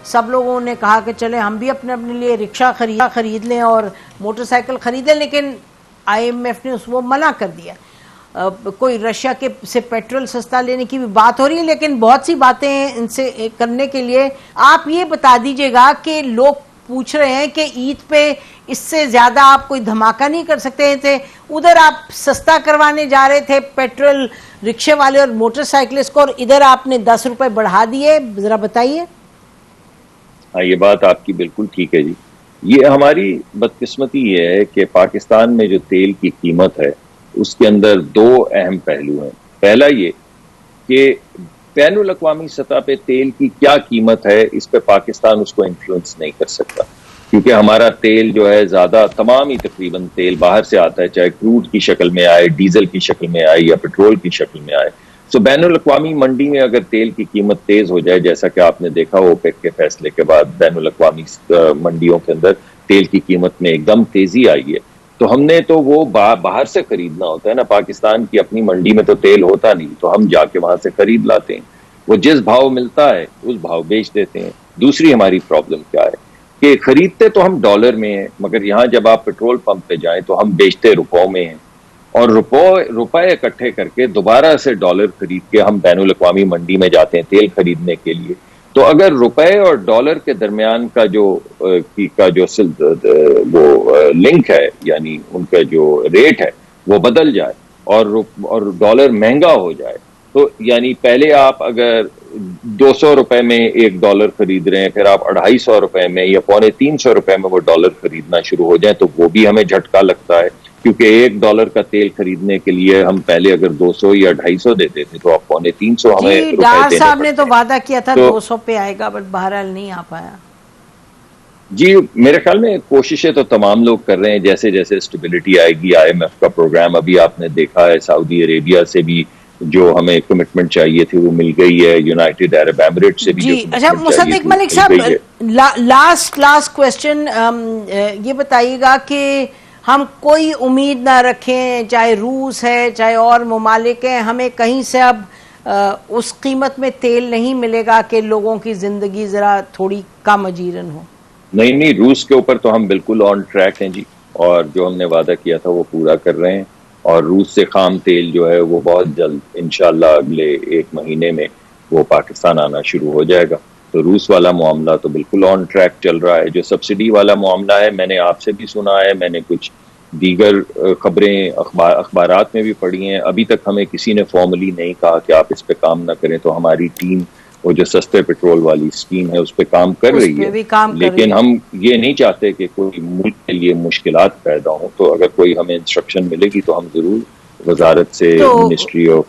सब लोगों ने कहा कि चले हम भी अपने अपने लिए रिक्शा खरीद लें और मोटरसाइकिल खरीदें, लेकिन IMF ने वो मना कर दिया। कोई रशिया के से पेट्रोल सस्ता लेने की भी बात हो रही है, लेकिन बहुत सी बातें इनसे करने के लिए आप ये बता दीजिएगा कि लोग पूछ रहे हैं कि ईद पे इससे ज्यादा आप कोई धमाका नहीं कर सकते थे। उधर आप सस्ता करवाने जा रहे थे पेट्रोल रिक्शे वाले और मोटरसाइकिलिस्ट को, और इधर आपने 10 रुपए बढ़ा दिए। जरा बताइए। हाँ, ये बात आपकी बिल्कुल ठीक है जी। ये हमारी बदकिस्मती ये है कि पाकिस्तान में जो तेल की कीमत है उसके अंदर दो अहम पहलू हैं। पहला ये कि बैनुल अक़वामी सतह पे तेल की क्या कीमत है, इस पे पाकिस्तान उसको इन्फ्लुएंस नहीं कर सकता, क्योंकि हमारा तेल जो है ज्यादा तमाम ही तकरीबन तेल बाहर से आता है, चाहे क्रूड की शक्ल में आए, डीजल की शक्ल में आए या पेट्रोल की शक्ल में आए। सो बैनुल अक़वामी मंडी में अगर तेल की कीमत तेज हो जाए, जैसा कि आपने देखा ओपेक के फैसले के बाद बैनुल अक़वामी मंडियों के अंदर तेल की कीमत में एकदम तेजी आई है, तो हमने तो वो बाहर से खरीदना होता है ना। पाकिस्तान की अपनी मंडी में तो तेल होता नहीं, तो हम जाके वहां से खरीद लाते हैं। वो जिस भाव मिलता है उस भाव बेच देते हैं। दूसरी हमारी प्रॉब्लम क्या है कि खरीदते तो हम डॉलर में हैं, मगर यहाँ जब आप पेट्रोल पंप पे जाएं तो हम बेचते रुपयों में हैं, और रुपए इकट्ठे करके दोबारा से डॉलर खरीद के हम बैनुल अक़वामी मंडी में जाते हैं तेल खरीदने के लिए। तो अगर रुपए और डॉलर के दरमियान का जो वो लिंक है, यानी उनका जो रेट है वो बदल जाए और डॉलर महंगा हो जाए, तो यानी पहले आप अगर 200 रुपए में $1 खरीद रहे हैं, फिर आप 250 रुपए में या 350 रुपए में वो डॉलर खरीदना शुरू हो जाए, तो वो भी हमें झटका लगता है, क्योंकि $1 का तेल खरीदने के लिए हम पहले अगर 200 या 250 देते थे तो अब 350 हमें रुपए देने साहब ने तो वादा किया था 200 पे आएगा, बट बहरहाल नहीं आ पाया। जी, मेरे ख्याल में कोशिशें तो तमाम लोग कर रहे हैं, जैसे जैसे स्टेबिलिटी आएगी। IMF का प्रोग्राम अभी आपने देखा है, सऊदी अरेबिया से भी जो हमें कमिटमेंट चाहिए थी वो मिल गई है, यूनाइटेड अरब एमिरेट से भी जी। अच्छा, मुसद्दिक मलिक साहब, लास्ट क्वेश्चन ये बताइएगा कि हम कोई उम्मीद ना रखें, चाहे रूस है चाहे और ममालिक हैं, हमें कहीं से अब उस कीमत में तेल नहीं मिलेगा कि लोगों की जिंदगी जरा थोड़ी कम अजीरन हो? नहीं, रूस के ऊपर तो हम बिल्कुल ऑन ट्रैक हैं जी, और जो हमने वादा किया था वो पूरा कर रहे हैं, और रूस से खाम तेल जो है वो बहुत जल्द इंशाल्लाह अगले 1 महीने में वो पाकिस्तान आना शुरू हो जाएगा। तो रूस वाला मामला तो बिल्कुल ऑन ट्रैक चल रहा है। जो सब्सिडी वाला मामला है, मैंने आपसे भी सुना है, मैंने कुछ दीगर खबरें अखबारात में भी पढ़ी हैं। अभी तक हमें किसी ने फॉर्मली नहीं कहा कि आप इस पे काम ना करें, तो हमारी टीम वो जो सस्ते पेट्रोल वाली स्कीम है उस पे काम कर रही है, लेकिन हम ये नहीं चाहते कि कोई मुल्क के लिए मुश्किलात पैदा हो। तो अगर कोई हमें इंस्ट्रक्शन मिलेगी तो हम जरूर वजारत से, मिनिस्ट्री ऑफ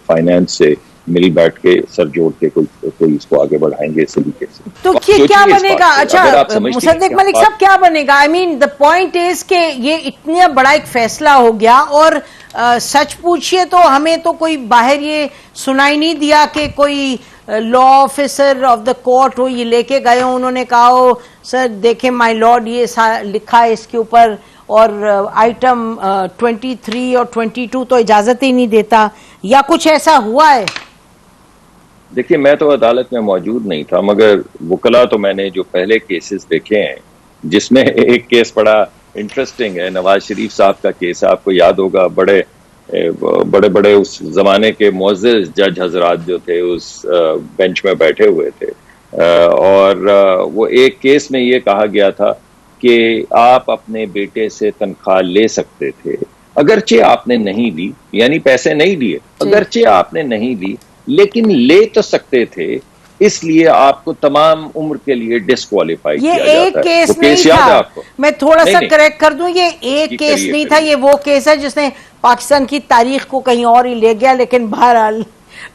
फाइनेंस से मिल बैठ के सर जोड़ के कोई इसको आगे बढ़ाएंगे इस तरीके से। तो क्या बनेगा? अच्छा मुसद्दिक मलिक साहब, क्या बनेगा? I mean the point is कि ये इतना बड़ा एक फैसला हो गया, और सच पूछिए तो हमें तो कोई बाहर ये सुनाई नहीं दिया कि कोई law officer of the court हो, ये लेके गए हो, उन्होंने कहा हो सर देखें माय लॉर्ड ये लिखा है इसके ऊपर, और आइटम 23 और 22 तो इजाजत ही नहीं देता, या कुछ ऐसा हुआ है? देखिए, मैं तो अदालत में मौजूद नहीं था, मगर वकला तो मैंने जो पहले केसेस देखे हैं, जिसमें एक केस बड़ा इंटरेस्टिंग है, नवाज शरीफ साहब का केस है। आपको याद होगा, बड़े बड़े उस जमाने के मुअज़्ज़िज़ जज हजरात जो थे उस बेंच में बैठे हुए थे, और वो एक केस में ये कहा गया था कि आप अपने बेटे से तनख्वाह ले सकते थे, अगरचे आपने नहीं ली, यानी पैसे नहीं लिए, अगरचे आपने नहीं ली, लेकिन ले तो सकते थे, इसलिए आपको तमाम उम्र के लिए डिस्क्वालीफाई किया जाता है। ये एक केस नहीं था, मैं थोड़ा सा करेक्ट कर दूं, ये एक केस नहीं था, ये वो केस है जिसने पाकिस्तान की तारीख को कहीं और ही ले गया, लेकिन बहरहाल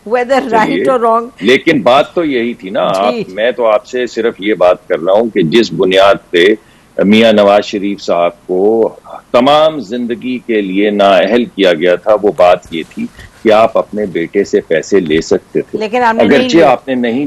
वेदर राइट और रॉन्ग, लेकिन बात तो यही थी ना। मैं तो आपसे सिर्फ ये बात कर रहा हूं कि जिस बुनियाद पे मियां नवाज शरीफ साहब को तमाम जिंदगी के लिए नाअहल किया गया था, वो बात ये थी कि आप अपने बेटे से पैसे ले सकते थे, लेकिन अगरचे आपने नहीं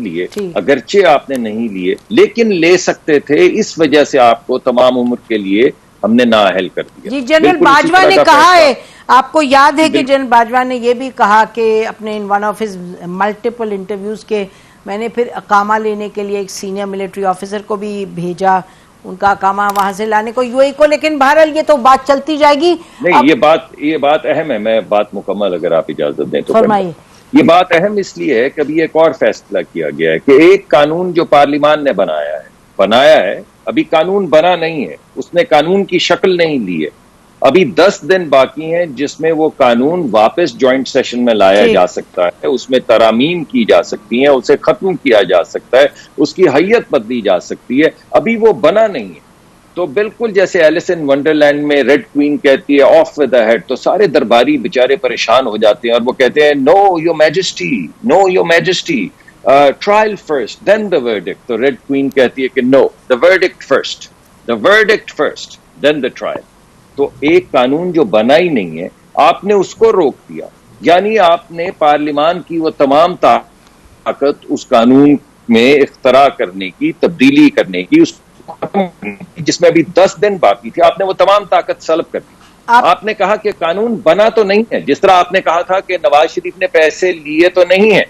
लिए, लेकिन ले सकते थे, इस वजह से आपको तमाम उम्र के लिए हमने नाअहल कर दिया। जी, जनरल बाजवा ने कहा है, आपको याद है कि जनरल बाजवा ने यह भी कहा कि अपने in one of his multiple interviews के मैंने फिर अकामा लेने के लिए एक सीनियर मिलिट्री ऑफिसर को भी भेजा, उनका अकामा वहां से लाने को यूएई को। लेकिन बहरहाल ये तो बात चलती जाएगी। नहीं, ये बात अहम है। मैं बात मुकम्मल अगर आप इजाजत दें तो फरमाइए। ये बात अहम इसलिए है कि अभी एक और फैसला किया गया है कि एक कानून जो पार्लियामान ने बनाया है, अभी कानून बना नहीं है, उसने कानून की शक्ल नहीं ली है। अभी 10 दिन बाकी हैं जिसमें वो कानून वापस जॉइंट सेशन में लाया जा सकता है, उसमें तरामीम की जा सकती हैं, उसे खत्म किया जा सकता है, उसकी हैयत बदली जा सकती है। अभी वो बना नहीं है। तो बिल्कुल जैसे एलिस इन वंडरलैंड में रेड क्वीन कहती है ऑफ विद द हेड, तो सारे दरबारी बेचारे परेशान हो जाते हैं और वो कहते हैं no your majesty, trial first then the verdict. तो रेड क्वीन कहती है कि no, the verdict first then the trial. तो एक कानून जो बना ही नहीं है, आपने उसको रोक दिया, यानी आपने पार्लियामान की वो तमाम ताकत उस कानून में इख्तरा करने की, तब्दीली करने की, जिसमें अभी 10 दिन बाकी थी, आपने वो तमाम ताकत सल्ब कर दी। आपने कहा कि कानून बना तो नहीं है, जिस तरह आपने कहा था कि नवाज शरीफ ने पैसे लिए तो नहीं है,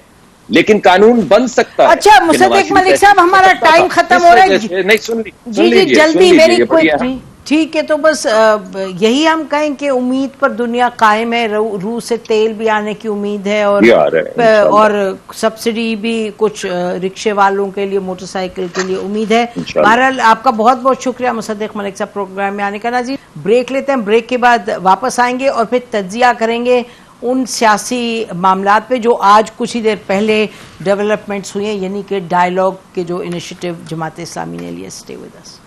लेकिन कानून बन सकता है। अच्छा मुसद्दिक मलिक साहब, हमारा टाइम खत्म हो रहा है। नहीं, सुन जी जल्दी, वेरी क्विक। ठीक है, तो बस यही हम कहें कि उम्मीद पर दुनिया कायम है। रूस से तेल भी आने की उम्मीद है और सब्सिडी भी कुछ रिक्शे वालों के लिए, मोटरसाइकिल के लिए उम्मीद है। बहरहाल आपका बहुत बहुत शुक्रिया मुसद्दिक मलिक साहब प्रोग्राम में आने का। नाज़रीन, ब्रेक लेते हैं, ब्रेक के बाद वापस आएंगे और फिर तज्जिया करेंगे उन सियासी मामलात पे जो आज कुछ ही देर पहले डेवलपमेंट्स हुए हैं, यानी कि डायलॉग के जो इनिशिएटिव जमात इस्लामी ने लिए। Stay with us.